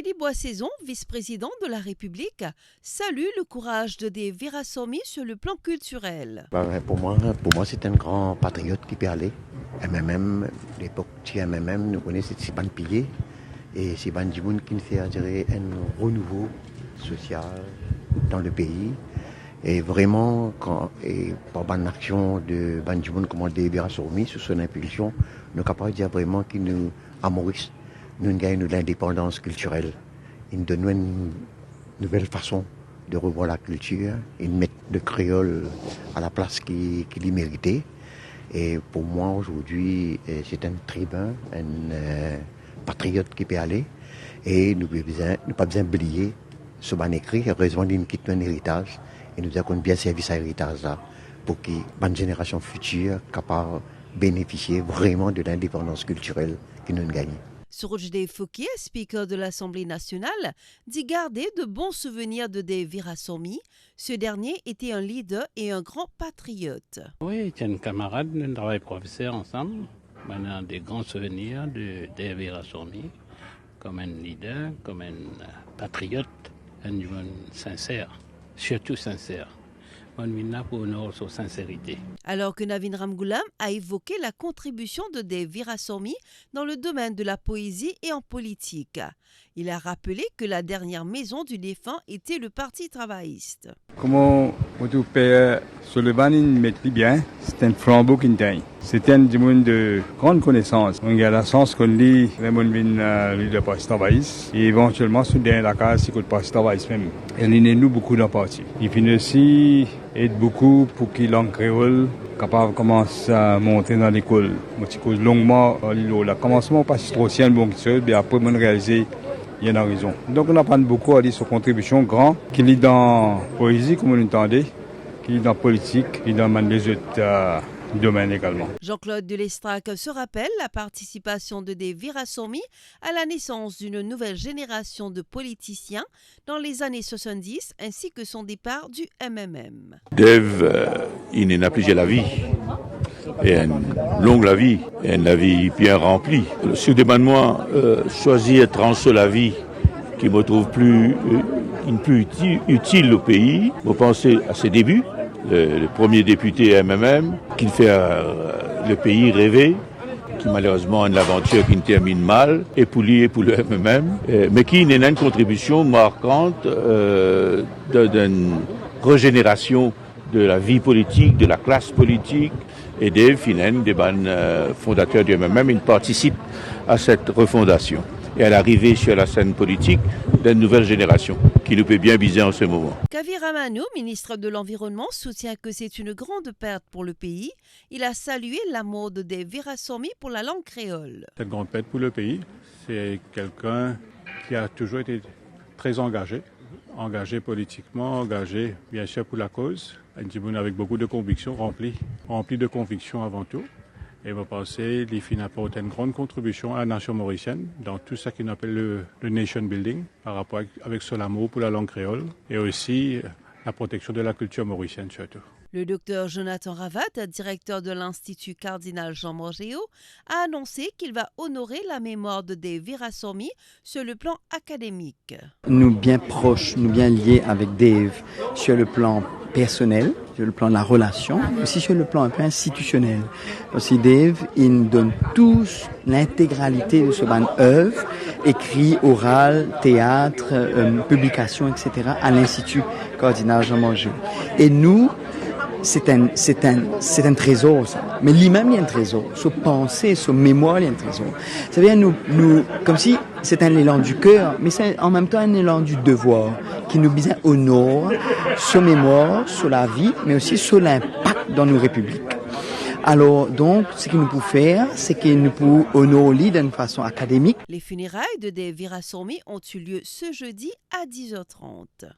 Freddy Boissaison, vice-président de la République, salue le courage de Dave Virasamy sur le plan culturel. Pour moi, c'est un grand patriote qui peut aller. MMM, l'époque de MMM, nous connaissons c'est pas pillé. Et c'est Banjimoun qui nous fait un renouveau social dans le pays. Et vraiment, par une action de Banjimoun comme Dave Virasamy, sous son impulsion, nous sommes capables de dire vraiment qu'il nous, à Maurice, nous gagnons l'indépendance culturelle. Il nous donne une nouvelle façon de revoir la culture. Il met le créole à la place qu'il y méritait. Et pour moi, aujourd'hui, c'est un tribun, un patriote qui peut aller. Et nous n'avons pas besoin d'oublier ce ban écrit. Heureusement, il nous quitte un héritage. Et nous avons bien servi cet héritage-là pour que la génération future capable de bénéficier vraiment de l'indépendance culturelle que nous gagnons. Surojde Fouquier, speaker de l'Assemblée nationale, dit garder de bons souvenirs de Dave Virasamy. Ce dernier était un leader et un grand patriote. Oui, c'est un camarade, nous travaillons professeur ensemble. On a des grands souvenirs de Dave Virasamy comme un leader, comme un patriote, un homme sincère, surtout sincère. On vient pour honorer sa sincérité. Alors que Navin Ramgoolam a évoqué la contribution de Dave Virasamy dans le domaine de la poésie et en politique. Il a rappelé que la dernière maison du défunt était le Parti travailliste. Comment votre père Sullivan maîtrise bien, c'est un flambeau qui est. C'est un monde de grande connaissance. On a la chance qu'on lit le monde de Parti travailliste et éventuellement soudain la case c'est que le Parti travailliste même. Il y a nous beaucoup dans le parti. Il finit aussi aide beaucoup pour que langue créole capable commencer à monter dans l'école. Moi je cause longuement le commencement pas trop ancien bon seul mais après on réaliser il y a une raison. Donc on apprend beaucoup à dire sur contribution grand qui lit dans poésie comme on entendait, qui lit dans politique, qui lit dans les autres domaines également. Jean-Claude Delestrac se rappelle la participation de Dave Virasamy à la naissance d'une nouvelle génération de politiciens dans les années 70 ainsi que son départ du MMM. Dave, il n'a plus la vie. Et une longue la vie, et une vie bien remplie. Si vous moi choisir de trancher la vie qui me trouve plus utile au pays, vous pensez à ses débuts, le premier député MMM, qui fait le pays rêver, qui malheureusement a une aventure qui ne termine mal, et pour lui et pour le MMM, mais qui n'a une contribution marquante d'une régénération de la vie politique, de la classe politique. Et Dave Finen, des fondateurs du MMM, il participe à cette refondation et à l'arrivée sur la scène politique d'une nouvelle génération qui nous peut bien viser en ce moment. Kavir Amanou, ministre de l'Environnement, soutient que c'est une grande perte pour le pays. Il a salué la mort de Dave Virasamy pour la langue créole. C'est une grande perte pour le pays. C'est quelqu'un qui a toujours été très engagé politiquement, engagé bien sûr pour la cause. Un avec beaucoup de convictions, rempli de convictions avant tout. Et vous pensez qu'il apporte une grande contribution à la nation mauricienne dans tout ce qu'on appelle le nation building par rapport avec son amour pour la langue créole et aussi la protection de la culture mauricienne surtout. Le docteur Jonathan Ravat, directeur de l'Institut Cardinal Jean Morgéo, a annoncé qu'il va honorer la mémoire de Dave Virasamy sur le plan académique. Nous bien proches, nous bien liés avec Dave sur le plan personnel, sur le plan de la relation, aussi sur le plan un peu institutionnel. Aussi Dave, il nous donne tous l'intégralité de ce ban œuvre, écrit, oral, théâtre, publication, etc. à l'Institut Cardinal Jean Morgéo. Et nous, c'est un trésor, ça. Mais lui-même, il y a un trésor. Sa pensée, sa mémoire, il y a un trésor. Ça vient nous, comme si c'est un élan du cœur, mais c'est en même temps un élan du devoir, qui nous bien honore sa mémoire, sur la vie, mais aussi sur l'impact dans nos républiques. Alors, donc, ce que nous pouvons faire, c'est que nous pouvons honorer d'une façon académique. Les funérailles de Dave Virasamy ont eu lieu ce jeudi à 10h30.